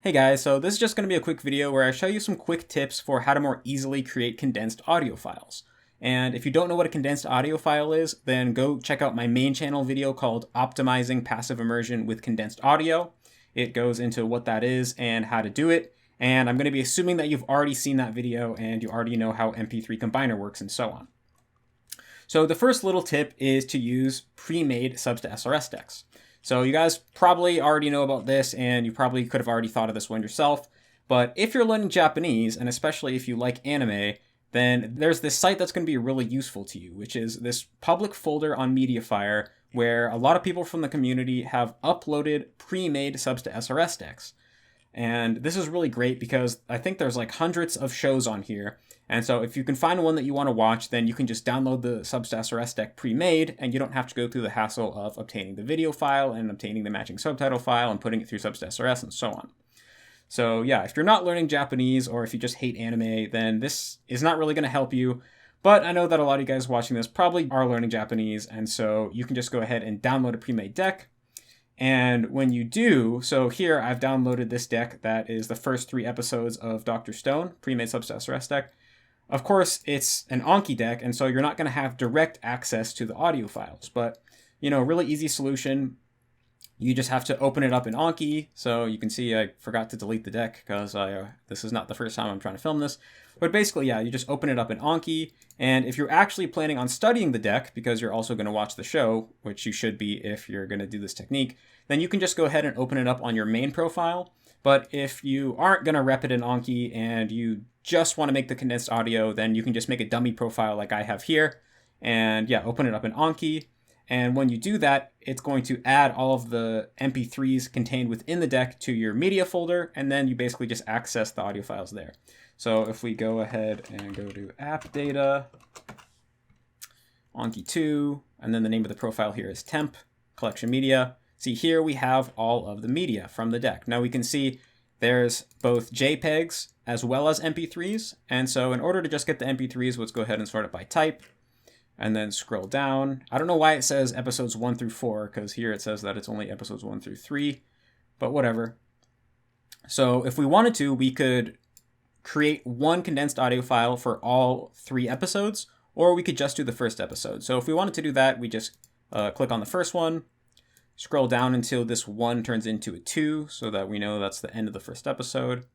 Hey guys, so this is just going to be a quick video where I show you some quick tips for how to more easily create condensed audio files. And if you don't know what a condensed audio file is, then go check out my main channel video called Optimizing Passive Immersion with Condensed Audio. It goes into what that is and how to do it. And I'm going to be assuming that you've already seen that video and you already know how MP3 Combiner works and so on. So the first little tip is to use pre-made subs to SRS decks. So you guys probably already know about this and you probably could have already thought of this one yourself. But if you're learning Japanese, and especially if you like anime, then there's this site that's going to be really useful to you, which is this public folder on MediaFire where a lot of people from the community have uploaded pre-made subs to SRS decks. And this is really great because I think there's like hundreds of shows on here. And so if you can find one that you want to watch, then you can just download the subs to SRS deck pre-made and you don't have to go through the hassle of obtaining the video file and obtaining the matching subtitle file and putting it through subs to SRS and so on. So yeah, if you're not learning Japanese or if you just hate anime, then this is not really going to help you. But I know that a lot of you guys watching this probably are learning Japanese, and so you can just go ahead and download a pre-made deck. And when you do, so here I've downloaded this deck that is the first 3 episodes of Dr. Stone, pre-made subs to SRS deck. Of course, it's an Anki deck, and so you're not going to have direct access to the audio files. But, you know, really easy solution. You just have to open it up in Anki. So you can see I forgot to delete the deck because this is not the first time I'm trying to film this. But basically, yeah, you just open it up in Anki. And if you're actually planning on studying the deck, because you're also going to watch the show, which you should be if you're going to do this technique, then you can just go ahead and open it up on your main profile. But if you aren't going to rep it in Anki and you just want to make the condensed audio, then you can just make a dummy profile like I have here. And yeah, open it up in Anki. And when you do that, it's going to add all of the MP3s contained within the deck to your media folder, and then you basically just access the audio files there. So if we go ahead and go to app data, Anki 2, and then the name of the profile here is temp, collection media. See, here we have all of the media from the deck. Now we can see there's both JPEGs as well as MP3s. And so in order to just get the MP3s, let's go ahead and sort it by type. And then scroll down. I don't know why it says episodes 1 through 4, because here it says that it's only episodes 1 through 3, but whatever. So if we wanted to, we could create one condensed audio file for all 3 episodes, or we could just do the first episode. So if we wanted to do that, we just click on the first one, scroll down until this 1 turns into a 2, so that we know that's the end of the first episode.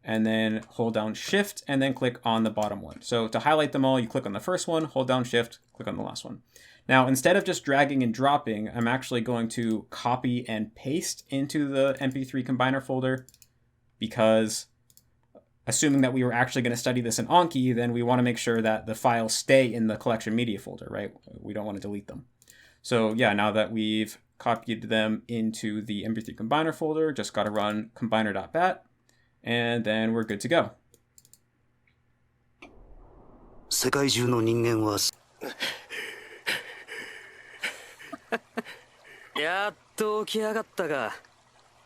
And then hold down Shift and then click on the bottom one. So to highlight them all, you click on the first one, hold down Shift, click on the last one. Now, instead of just dragging and dropping, I'm actually going to copy and paste into the MP3 Combiner folder because assuming that we were actually going to study this in Anki, then we want to make sure that the files stay in the collection media folder, right? We don't want to delete them. So yeah, now that we've copied them into the MP3 Combiner folder, just got to run combiner.bat. And then we're good to go. 世界中の人間はやっと起き上がったが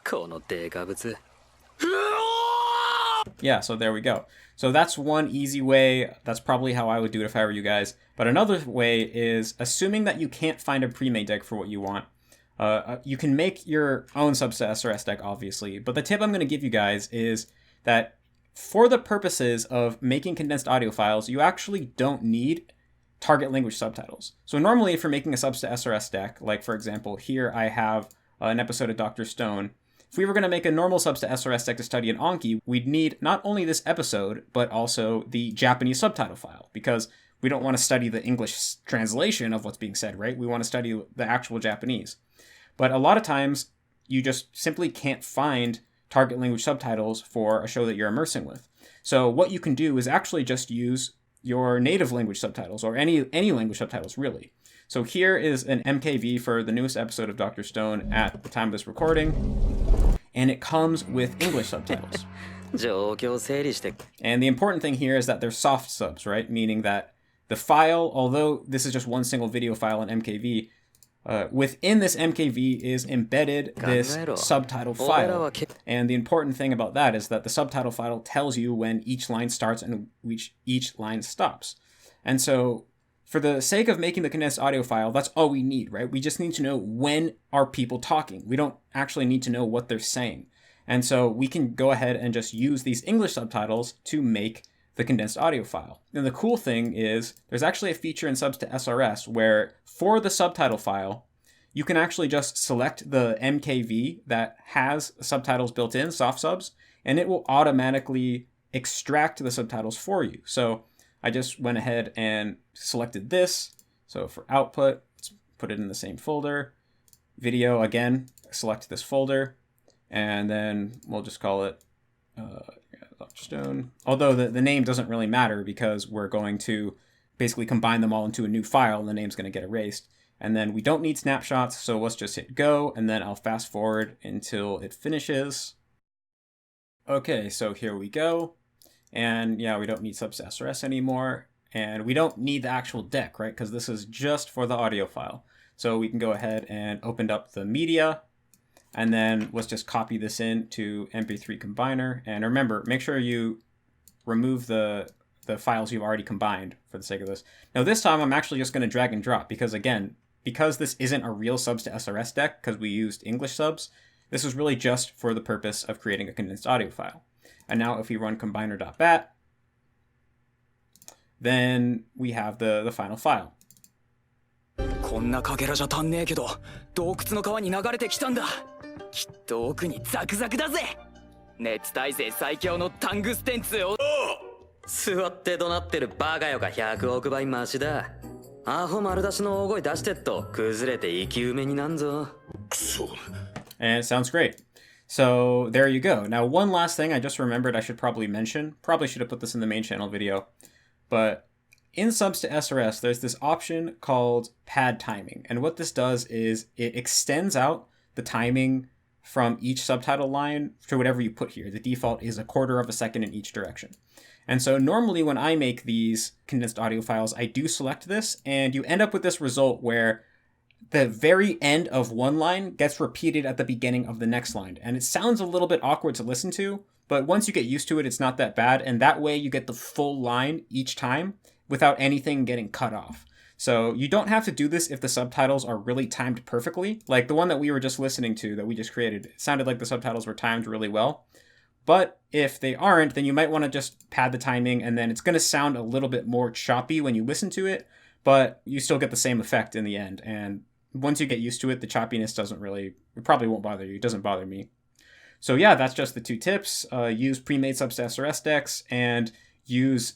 このデカブツ Yeah, so there we go. So that's one easy way. That's probably how I would do it if I were you guys. But another way is assuming that you can't find a pre-made deck for what you want. You can make your own subs to SRS deck, obviously, but the tip I'm going to give you guys is that for the purposes of making condensed audio files, you actually don't need target language subtitles. So normally if you're making a subs to SRS deck, like for example, here I have an episode of Dr. Stone. If we were going to make a normal subs to SRS deck to study in Anki, we'd need not only this episode, but also the Japanese subtitle file, because we don't want to study the English translation of what's being said, right? We want to study the actual Japanese. But a lot of times, you just simply can't find target language subtitles for a show that you're immersing with. So what you can do is actually just use your native language subtitles, or any language subtitles, really. So here is an MKV for the newest episode of Dr. Stone at the time of this recording, and it comes with English subtitles. And the important thing here is that they're soft subs, right? Meaning that the file, although this is just one single video file in MKV, within this MKV is embedded this subtitle file. And the important thing about that is that the subtitle file tells you when each line starts and each line stops. And so for the sake of making the condensed audio file, that's all we need, right? We just need to know when are people talking. We don't actually need to know what they're saying. And so we can go ahead and just use these English subtitles to make the condensed audio file. And the cool thing is there's actually a feature in Subs to SRS where for the subtitle file, you can actually just select the MKV that has subtitles built in, soft subs, and it will automatically extract the subtitles for you. So I just went ahead and selected this. So for output, let's put it in the same folder. Video, again, select this folder, and then we'll just call it Stone. Although the name doesn't really matter because we're going to basically combine them all into a new file and the name's going to get erased. And then we don't need snapshots, so let's just hit go, and then I'll fast forward until it finishes. Okay, so here we go. And yeah, we don't need Subs to SRS anymore. And we don't need the actual deck, right? Because this is just for the audio file. So we can go ahead and open up the media. And then let's just copy this into MP3 Combiner. And remember, make sure you remove the files you've already combined for the sake of this. Now this time I'm actually just going to drag and drop because again, because this isn't a real Subs to SRS deck because we used English subs, this is really just for the purpose of creating a condensed audio file. And now if we run combiner.bat, then we have the final file. こんなかけらじゃ足んねえけど、洞窟の川に流れてきたんだ。きっと奥にザクザクだぜ。熱耐性最強のタングステンツを。座って怒鳴ってるバカよが100億倍マシだ。アホ丸出しの大声出してっと崩れて生き埋めになんぞ。くそ。And it sounds great. So there you go. Now one last thing I just remembered I should probably mention. Probably should have put this in the main channel video. But in Subs to SRS, there's this option called pad timing. And what this does is it extends out the timing from each subtitle line to whatever you put here. The default is 1/4 of a second in each direction. And so normally when I make these condensed audio files, I do select this, and you end up with this result where the very end of one line gets repeated at the beginning of the next line. And it sounds a little bit awkward to listen to, but once you get used to it, it's not that bad. And that way you get the full line each time without anything getting cut off. So you don't have to do this if the subtitles are really timed perfectly. Like the one that we were just listening to that we just created, it sounded like the subtitles were timed really well. But if they aren't, then you might want to just pad the timing, and then it's going to sound a little bit more choppy when you listen to it, but you still get the same effect in the end. And once you get used to it, the choppiness it probably won't bother you. It doesn't bother me. So yeah, that's just the 2 tips. Use pre-made Subs to SRS decks and use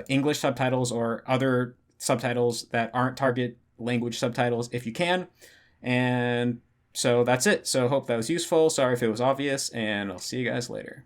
English subtitles or other subtitles that aren't target language subtitles if you can. And so that's it. So hope that was useful. Sorry if it was obvious, and I'll see you guys later.